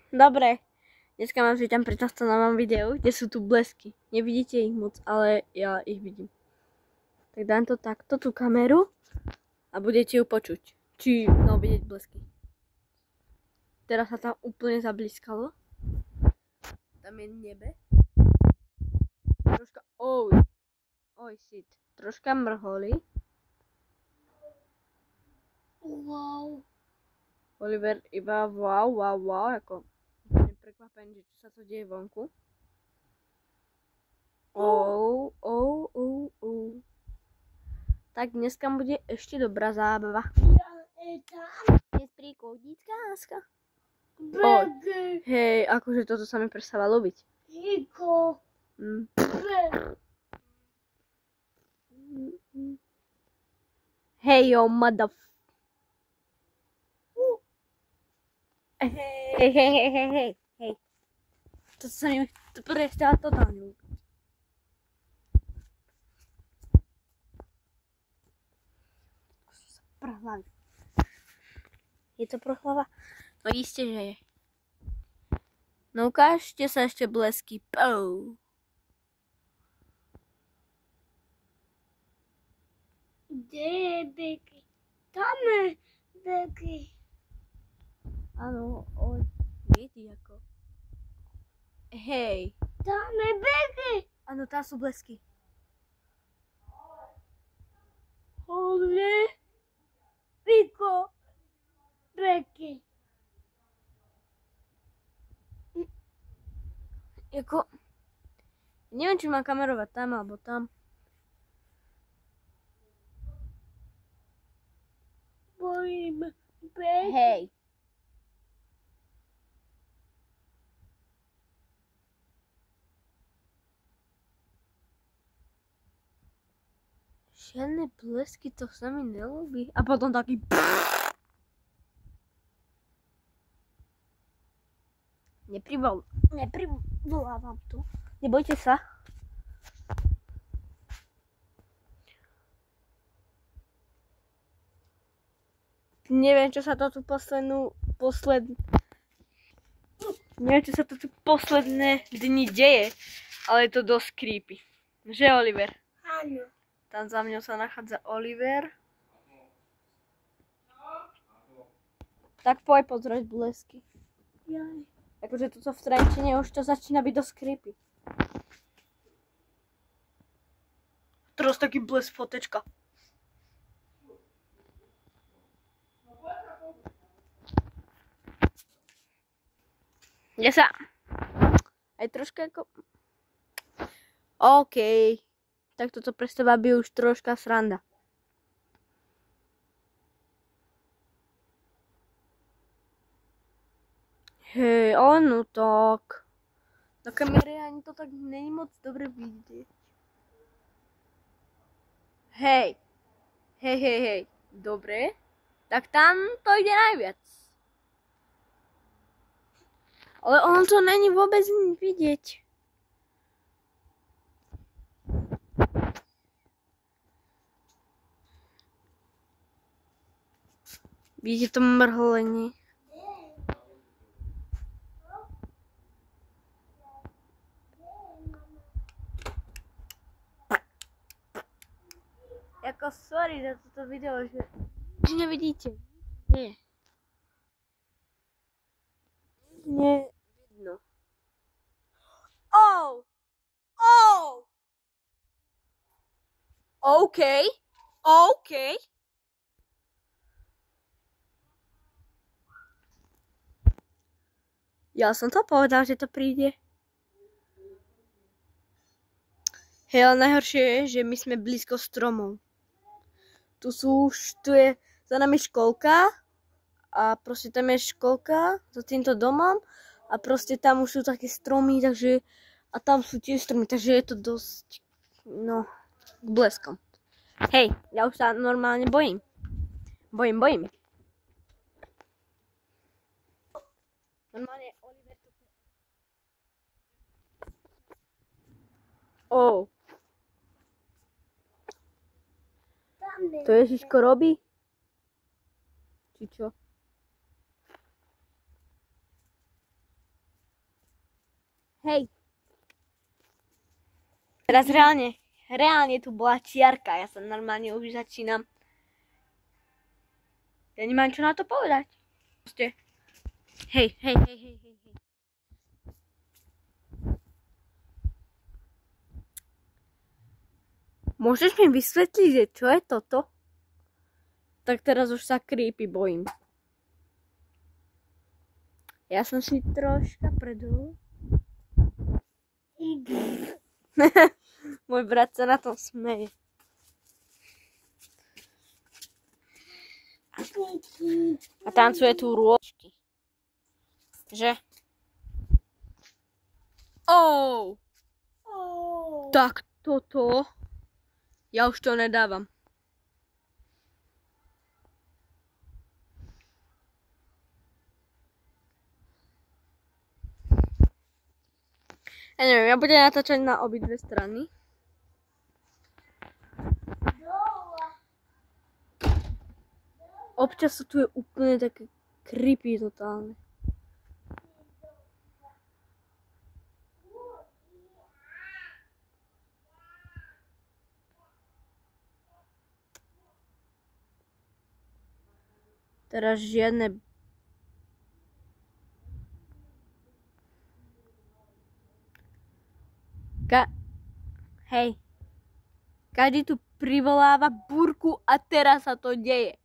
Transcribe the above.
Dobre. Dneska vám vítam pri tomto novom videu, kde sú tu blesky. Nevidíte ich moc, ale ja ich vidím. Tak dám to takto, tú kameru a budete ju počuť. Vidieť blesky. Teraz sa tam úplne zablískalo. Tam je nebe. Troška, shit. Troška mrholi. Wow. Oliver iba wow, ako prekvapený, že čo sa to deje vonku. Tak dneska bude ešte dobrá zábava. Dnes pri koudítka, láska. Hej, akože toto sa mi prestáva ľúbiť. Hej, yo, mother. Hej. To sa mi prestáva totálne ľúbiť. Prhlava. Je to prhlava? No isté, že je. No ukážte sa ešte blesky. Kde je Beky? Tam je Beky. Áno, viete ako. Hej. Tam je Beky. Áno, tam sú blesky. Ole. Piko. Beky. Jako, neviem, či mám kamerovať tam alebo tam. Bojím Beky. Hej. Žiadne blesky, to sa mi nelúbi. A potom taký... Neprivolávam tu. Nebojte sa. Neviem, čo sa to tu Neviem, čo sa to tu posledné dni deje, ale je to dosť creepy. Že, Oliver? Áno. Tam za mňou sa nachádza Oliver. Tak poď pozrieť blesky. Jaj. Akože toto v Trenčine už to začína byť dosť creepy. Teraz taký blesk fotečka. Kde sa? Aj troška ako... OK. Tak toto pre teba by už troška sranda. Hej, no tak. Na kamere ani to tak není moc dobre vidieť. Hej. Dobre. Tak tam to ide najviac. Ale on to není vôbec vidieť. Vidíte to mrholenie? Jako sorry za toto video, že nevidíte. Nie. Nevidno. OK. Ja som to povedal, že to príde. Hej, ale najhoršie je, že my sme blízko stromov. Tu je za nami školka a proste tam je školka za týmto domom a proste tam už sú také stromy, takže a tam sú tie stromy, takže je to dosť, bleskom. Hej, ja už sa normálne bojím. Bojím. Normálne Oliver tu... To Ježiško robí? Či čo? Hej. Teraz reálne tu bola čiarka. Ja sa normálne už začínam. Ja nemám čo na to povedať. Proste. Hej. Môžeš mi vysvetliť, že čo je toto? Tak teraz už sa creepy bojím. Ja som si troška predol. Môj brat sa na tom smeje. A tancuje tu rôčky. Že? Tak toto. Ja už to nedávam. Ja neviem, ja budem natáčať na obidve strany. Občas sú tu je úplne také creepy totálne. Teraz žiadne... Hej. Každý tu privoláva búrku a teraz sa to deje.